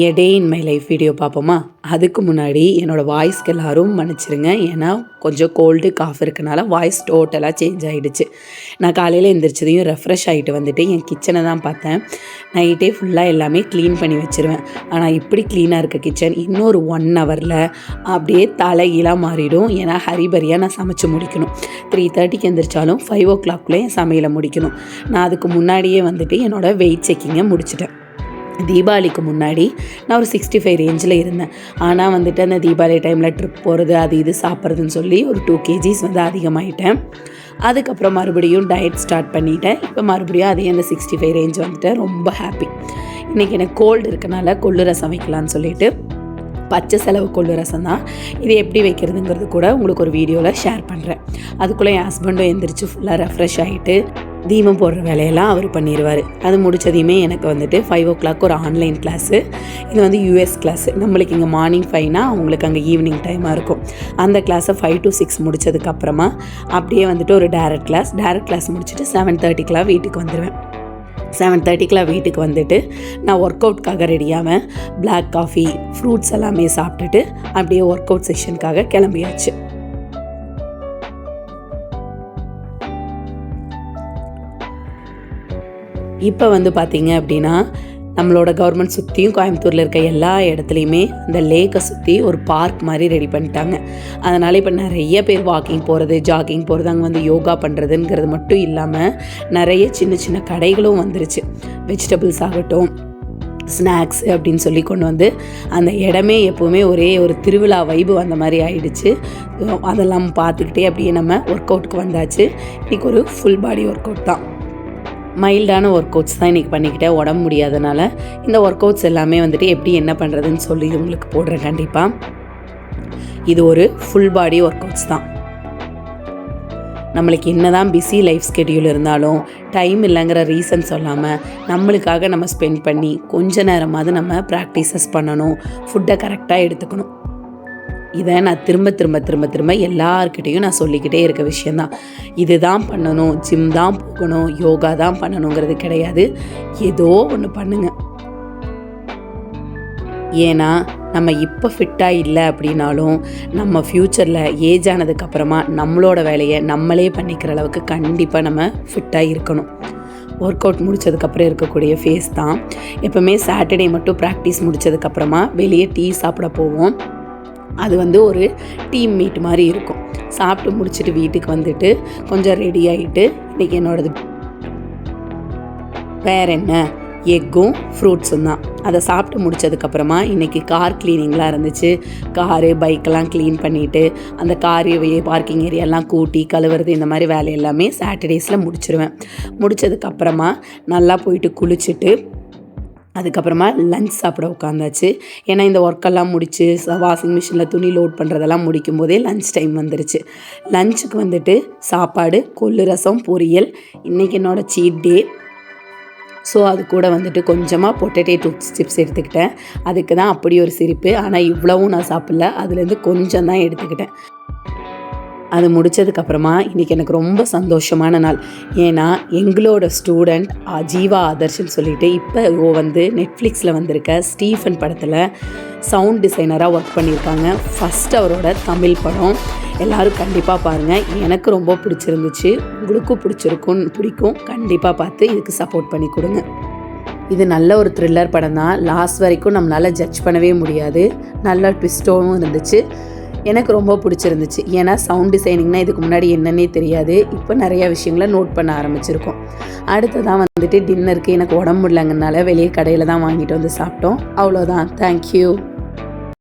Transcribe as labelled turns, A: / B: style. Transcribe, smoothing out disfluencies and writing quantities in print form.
A: A day in my life video பார்ப்போமா? அதுக்கு முன்னாடி என்னோடய வாய்ஸ்க்கு எல்லோரும் மன்னிச்சிருங்க. ஏன்னா கொஞ்சம் கோல்டு காஃப் இருக்கனால வாய்ஸ் டோட்டலாக சேஞ்ச் ஆகிடுச்சு. நான் காலையில் எழுந்திரிச்சதையும் ரெஃப்ரெஷ் ஆகிட்டு வந்துட்டு என் கிச்சனை தான் பார்த்தேன். நைட்டே ஃபுல்லாக எல்லாமே க்ளீன் பண்ணி வச்சுருவேன். ஆனால் இப்படி க்ளீனாக இருக்க கிச்சன் இன்னொரு 1 ஹவரில் அப்படியே தலைகீழாக மாறிடும். ஏன்னா ஹரிபரியாக நான் சமைச்சு முடிக்கணும். 3:30க்கு எழுந்திரிச்சாலும் 5 o'clock என் சமையலை முடிக்கணும். நான் அதுக்கு முன்னாடியே வந்துட்டு என்னோடய வெயிட் செக்கிங்கை முடிச்சிட்டேன். தீபாவளிக்கு முன்னாடி நான் ஒரு 65 ரேஞ்சில் இருந்தேன். ஆனால் வந்துட்டு அந்த தீபாவளி டைமில் ட்ரிப் போகிறது அது இது சாப்பிட்றதுன்னு சொல்லி ஒரு 2 kgs வந்து அதிகமாகிட்டேன். அதுக்கப்புறம் மறுபடியும் டயட் ஸ்டார்ட் பண்ணிட்டேன். இப்போ மறுபடியும் அதே அந்த 65 ரேஞ்ச் வந்துட்டு ரொம்ப ஹாப்பி. இன்றைக்கி எனக்கு கோல்டு இருக்கனால கொள்ளு ரசம் வைக்கலான்னு சொல்லிட்டு பச்சை செலவு கொள்ளு ரசம் தான். இது எப்படி வைக்கிறதுங்கிறது கூட உங்களுக்கு ஒரு வீடியோவில் ஷேர் பண்ணுறேன். அதுக்குள்ளே என் ஹஸ்பண்டும் எந்திரிச்சு ஃபுல்லாக ரெஃப்ரெஷ் ஆகிட்டு தீபம் போடுற வேலையெல்லாம் அவர் பண்ணிடுவார். அது முடித்ததையுமே எனக்கு வந்துட்டு 5 o'clock ஒரு ஆன்லைன் கிளாஸு. இது வந்து US கிளாஸு. நம்மளுக்கு இங்கே மார்னிங் 5னா அவங்களுக்கு அங்கே ஈவினிங் டைமாக இருக்கும். அந்த கிளாஸை 5 to 6 முடித்ததுக்கப்புறமா அப்படியே வந்துட்டு ஒரு டேரக்ட் கிளாஸ் முடிச்சுட்டு 7:30க்கெலாம் வீட்டுக்கு வந்துடுவேன். 7:30க்கெலாம் வீட்டுக்கு வந்துட்டு நான் ஒர்க் அவுட்காக ரெடியாவேன். பிளாக் காஃபி ஃப்ரூட்ஸ் எல்லாமே சாப்பிட்டுட்டு அப்படியே ஒர்க் அவுட் செஷனுக்காக கிளம்பியாச்சு. இப்போ வந்து பார்த்திங்க அப்படின்னா நம்மளோட கவர்மெண்ட் சுற்றியும் கோயம்புத்தூரில் இருக்க எல்லா இடத்துலையுமே இந்த லேக்கை சுற்றி ஒரு பார்க் மாதிரி ரெடி பண்ணிட்டாங்க. அதனால் இப்போ நிறைய பேர் வாக்கிங் போகிறது, ஜாகிங் போகிறது, அங்கே வந்து யோகா பண்ணுறதுங்கிறது மட்டும் இல்லாமல் நிறைய சின்ன சின்ன கடைகளும் வந்துருச்சு. வெஜிடபிள்ஸ் ஆகட்டும், ஸ்நாக்ஸ் அப்படின்னு சொல்லி கொண்டு வந்து அந்த இடமே எப்போவுமே ஒரே ஒரு திருவிழா வைபு அந்த மாதிரி ஆகிடுச்சு. அதெல்லாம் பார்த்துக்கிட்டே அப்படியே நம்ம ஒர்க் அவுட்டுக்கு வந்தாச்சு. இன்றைக்கி ஒரு ஃபுல் பாடி ஒர்க் அவுட் தான். மைல்டான ஒர்க் அவுட்ஸ் தான் இன்றைக்கி பண்ணிக்கிட்டேன். உடம்பு முடியாதனால இந்த ஒர்க் அவுட்ஸ் எல்லாமே வந்துட்டு எப்படி என்ன பண்ணுறதுன்னு சொல்லி உங்களுக்கு போடுறேன் கண்டிப்பாக. இது ஒரு ஃபுல் பாடி ஒர்க் அவுட்ஸ் தான். நம்மளுக்கு என்ன தான் பிஸி லைஃப் ஸ்கெடியூல் இருந்தாலும் டைம் இல்லைங்கிற ரீசன் சொல்லாமல் நம்மளுக்காக நம்ம ஸ்பெண்ட் பண்ணி கொஞ்ச நேரமாவது நம்ம ப்ராக்டிசஸ் பண்ணணும். ஃபுட்டை கரெக்டாக எடுத்துக்கணும். இதை நான் திரும்ப எல்லார்கிட்டையும் நான் சொல்லிக்கிட்டே இருக்க விஷயந்தான். இது தான் பண்ணணும், ஜிம் தான் போகணும், யோகா தான் பண்ணணுங்கிறது கிடையாது. ஏதோ ஒன்று பண்ணுங்க. ஏன்னா நம்ம இப்போ ஃபிட்டாக இல்லை அப்படின்னாலும் நம்ம ஃப்யூச்சரில் ஏஜ் ஆனதுக்கப்புறமா நம்மளோட வேலையை நம்மளே பண்ணிக்கிற அளவுக்கு கண்டிப்பாக நம்ம ஃபிட்டாக இருக்கணும். ஒர்க் அவுட் முடித்ததுக்கப்புறம் இருக்கக்கூடிய ஃபேஸ் தான். எப்போவுமே சாட்டர்டே மட்டும் ப்ராக்டிஸ் முடித்ததுக்கப்புறமா வெளியே டீ சாப்பிட போவோம். அது வந்து ஒரு டீம் மீட் மாதிரி இருக்கும். சாப்பிட்டு முடிச்சுட்டு வீட்டுக்கு வந்துட்டு கொஞ்சம் ரெடி ஆகிட்டு இன்றைக்கி என்னோடது வேறு என்ன எக்கும் ஃப்ரூட்ஸும் தான். அதை சாப்பிட்டு முடித்ததுக்கப்புறமா இன்றைக்கி கார் க்ளீனிங்லாம் இருந்துச்சு. காரு பைக்கெல்லாம் க்ளீன் பண்ணிவிட்டு அந்த கார் பார்க்கிங் ஏரியாலாம் கூட்டி கழுவுறது இந்த மாதிரி வேலை எல்லாமே சாட்டர்டேஸில் முடிச்சிருவேன். முடித்ததுக்கப்புறமா நல்லா போயிட்டு குளிச்சுட்டு அதுக்கப்புறமா லஞ்ச் சாப்பிட உட்காந்தாச்சு. ஏன்னா இந்த ஒர்க்கெல்லாம் முடித்து வாஷிங் மிஷினில் துணி லோட் பண்ணுறதெல்லாம் முடிக்கும் போதே லஞ்ச் டைம் வந்துருச்சு. லஞ்சுக்கு வந்துட்டு சாப்பாடு, கொள்ளு ரசம், பொரியல். இன்றைக்கி என்னோடய சீட் டே. ஸோ அது கூட வந்துட்டு கொஞ்சமாக பொட்டேட்டோ சிப்ஸ் எடுத்துக்கிட்டேன். அதுக்கு தான் அப்படி ஒரு சிரிப்பு. ஆனால் இவ்வளவும் நான் சாப்பிடல, அதுலேருந்து கொஞ்சம் தான் எடுத்துக்கிட்டேன். அது முடித்ததுக்கப்புறமா இன்றைக்கி எனக்கு ரொம்ப சந்தோஷமான நாள். ஏன்னா எங்களோட ஸ்டூடெண்ட் ஜீவா ஆதர்ஷ்னு சொல்லிட்டு இப்போ வந்து நெட்ஃப்ளிக்ஸில் வந்திருக்க ஸ்டீஃபன் படத்தில் சவுண்ட் டிசைனராக ஒர்க் பண்ணியிருக்காங்க. ஃபஸ்ட் அவரோட தமிழ் படம். எல்லோரும் கண்டிப்பாக பாருங்கள். எனக்கு ரொம்ப பிடிச்சிருந்துச்சு. உங்களுக்கும் பிடிக்கும். கண்டிப்பாக பார்த்து இதுக்கு சப்போர்ட் பண்ணி கொடுங்க. இது நல்ல ஒரு த்ரில்லர் படம் தான். லாஸ்ட் வரைக்கும் நம்மளால் ஜட்ஜ் பண்ணவே முடியாது. நல்ல ட்விஸ்ட்டும் இருந்துச்சு. எனக்கு ரொம்ப பிடிச்சிருந்துச்சு. ஏன்னா சவுண்ட் டிசைனிங்னால் இதுக்கு முன்னாடி என்னன்னே தெரியாது. இப்போ நிறையா விஷயங்களை நோட் பண்ண ஆரம்பிச்சிருக்கோம். அடுத்ததான் வந்துட்டு டின்னருக்கு எனக்கு உடம்பு முடியலங்கனால வெளியே கடையில் தான் வாங்கிட்டு வந்து சாப்பிட்டோம். அவ்வளோதான். தேங்க்யூ.